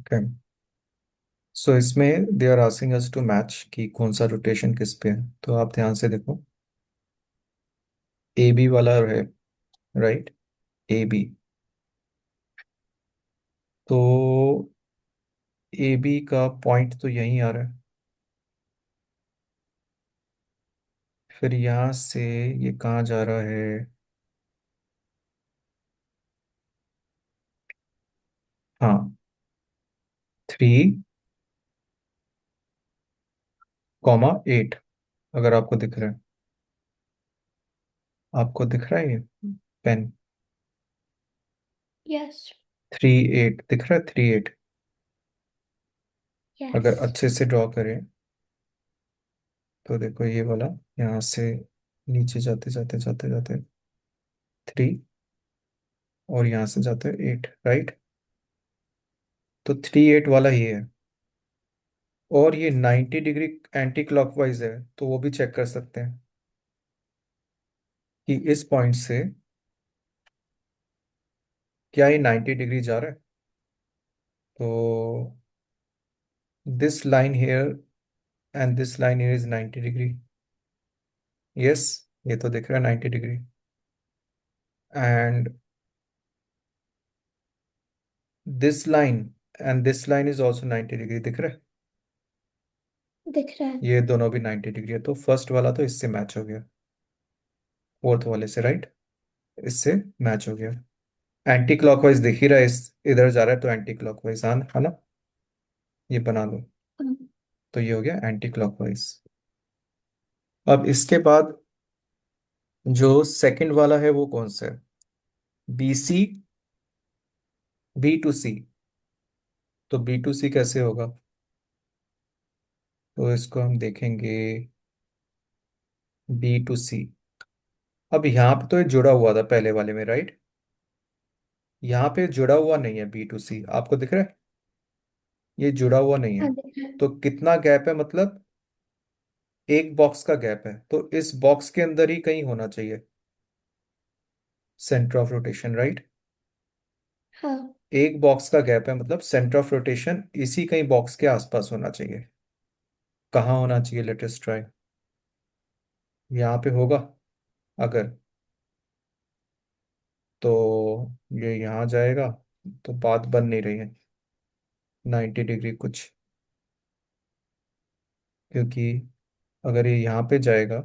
Okay. So इसमें they are asking us to match कि कौन सा रोटेशन किस पे है। तो आप ध्यान से देखो, ए बी वाला है, राइट। ए बी, तो ए बी का पॉइंट तो यहीं आ रहा है। फिर यहाँ से ये कहाँ जा रहा है? हाँ, 3, 8, अगर आपको दिख रहा है। आपको दिख रहा है ये पेन? यस। 3, 8 दिख रहा है, 3, 8। यस। अगर अच्छे से ड्रॉ करें तो देखो ये वाला, यहाँ से नीचे जाते जाते जाते जाते 3, और यहाँ से जाते 8, राइट। तो 3, 8 वाला ही है। और ये 90 डिग्री एंटी क्लॉकवाइज है, तो वो भी चेक कर सकते हैं कि इस पॉइंट से क्या ये 90 डिग्री जा रहा है। तो this line here and this line here is 90 degree. Yes, ये तो दिख रहा है 90 degree. And this line and this line is also 90 degree, दिख रहा है। दिख रहा है। ये दोनों भी 90 डिग्री है, तो फर्स्ट वाला तो इससे मैच हो गया, फोर्थ वाले से, राइट। इससे मैच हो गया। एंटी क्लॉकवाइज दिख ही रहा है, इस इधर जा रहा है, तो एंटी क्लॉकवाइज, हाँ है ना। ये बना लो। हाँ, तो ये हो गया एंटी क्लॉकवाइज। अब इसके बाद जो सेकंड वाला है वो कौन सा है? बी सी, बी टू सी। तो बी टू सी कैसे होगा? तो इसको हम देखेंगे, बी टू सी। अब यहाँ पे तो ये जुड़ा हुआ था पहले वाले में, राइट। यहाँ पे जुड़ा हुआ नहीं है बी टू सी, आपको दिख रहा है? ये जुड़ा हुआ नहीं है। हाँ, दिख रहा है। तो कितना गैप है, मतलब एक बॉक्स का गैप है, तो इस बॉक्स के अंदर ही कहीं होना चाहिए सेंटर ऑफ रोटेशन, राइट। हाँ। एक बॉक्स का गैप है, मतलब सेंटर ऑफ रोटेशन इसी कहीं बॉक्स के आसपास होना चाहिए। कहाँ होना चाहिए? Let us try. यहाँ पे होगा अगर, तो ये यहाँ जाएगा, तो बात बन नहीं रही है 90 डिग्री कुछ, क्योंकि अगर ये यहाँ पे जाएगा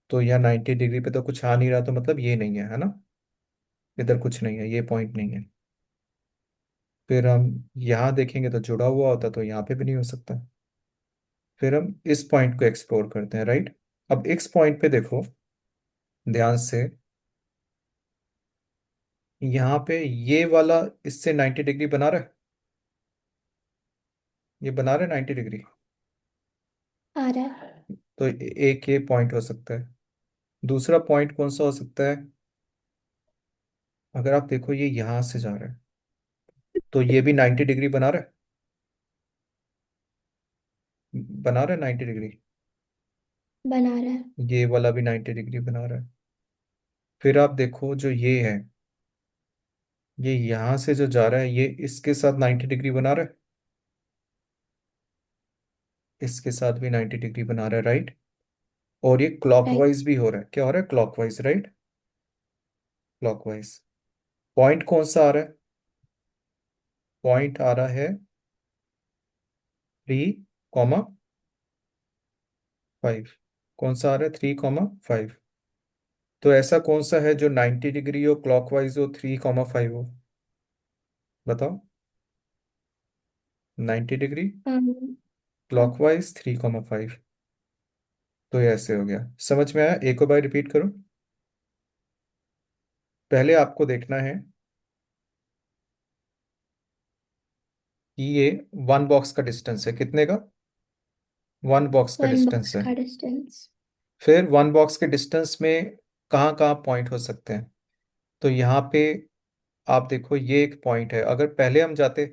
तो यहाँ 90 डिग्री पे तो कुछ आ नहीं रहा, तो मतलब ये नहीं है ना। इधर कुछ नहीं है, ये पॉइंट नहीं है। फिर हम यहाँ देखेंगे तो जुड़ा हुआ होता, तो यहाँ पे भी नहीं हो सकता। फिर हम इस पॉइंट को एक्सप्लोर करते हैं, राइट। अब इस पॉइंट पे देखो ध्यान से, यहाँ पे ये वाला इससे 90 डिग्री बना रहा है। ये बना रहा है 90 डिग्री। आ रहा है। तो एक ये पॉइंट हो सकता है। दूसरा पॉइंट कौन सा हो सकता है? अगर आप देखो ये यहाँ से जा रहा है, तो ये भी 90 डिग्री बना रहा है। बना रहा है 90 डिग्री। बना रहा है। ये वाला भी 90 डिग्री बना रहा है। फिर आप देखो जो ये है, ये यहाँ से जो जा रहा है, ये इसके साथ 90 डिग्री बना रहा है। इसके साथ भी 90 डिग्री बना रहा है, राइट। और ये राइट। क्लॉकवाइज भी हो रहा है। क्या हो रहा है? Clockwise, right. क्लॉकवाइज। पॉइंट कौन सा आ रहा है? पॉइंट आ रहा है 3, 5। कौन सा आ रहा है? 3, 5। तो ऐसा कौन सा है जो 90 डिग्री हो, क्लॉकवाइज हो, 3, 5 हो? बताओ। 90 डिग्री, हाँ। क्लॉकवाइज, 3, 5। तो ये ऐसे हो गया। समझ में आया? एक और बार रिपीट करूं। पहले आपको देखना है कि ये वन बॉक्स का डिस्टेंस है, कितने का? वन बॉक्स का वन डिस्टेंस बॉक्स है। का डिस्टेंस। फिर वन बॉक्स के डिस्टेंस में कहाँ कहाँ पॉइंट हो सकते हैं? तो यहाँ पे आप देखो, ये एक पॉइंट है। अगर पहले हम जाते,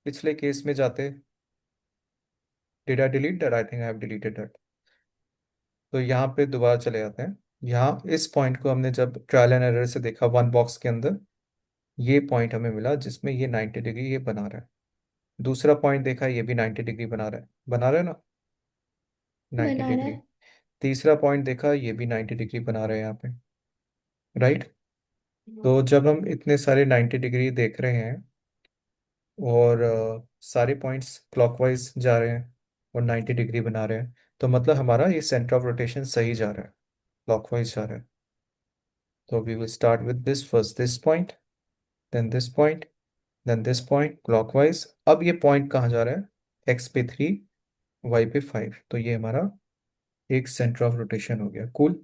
पिछले केस में जाते, did I delete that? I think I have deleted that. तो यहाँ पे दोबारा चले जाते हैं। यहाँ इस पॉइंट को हमने जब ट्रायल एंड एरर से देखा वन बॉक्स के अंदर, ये पॉइंट हमें मिला जिसमें ये 90 डिग्री ये बना रहा है। दूसरा पॉइंट देखा, ये भी 90 डिग्री बना रहा है ना, नाइन्टी बना रहा डिग्री है। तीसरा पॉइंट देखा, ये भी 90 डिग्री बना रहे हैं यहाँ पे, राइट। तो जब हम इतने सारे 90 डिग्री देख रहे हैं और सारे पॉइंट्स क्लॉकवाइज जा रहे हैं और 90 डिग्री बना रहे हैं, तो मतलब हमारा ये सेंटर ऑफ रोटेशन सही जा रहा है, क्लॉकवाइज जा रहा है। तो we will start with this, first this point, then this point, then this point clockwise. अब ये पॉइंट कहाँ जा रहा है, एक्स पे 3, वाई पे 5, तो ये हमारा एक सेंटर ऑफ रोटेशन हो गया। कूल।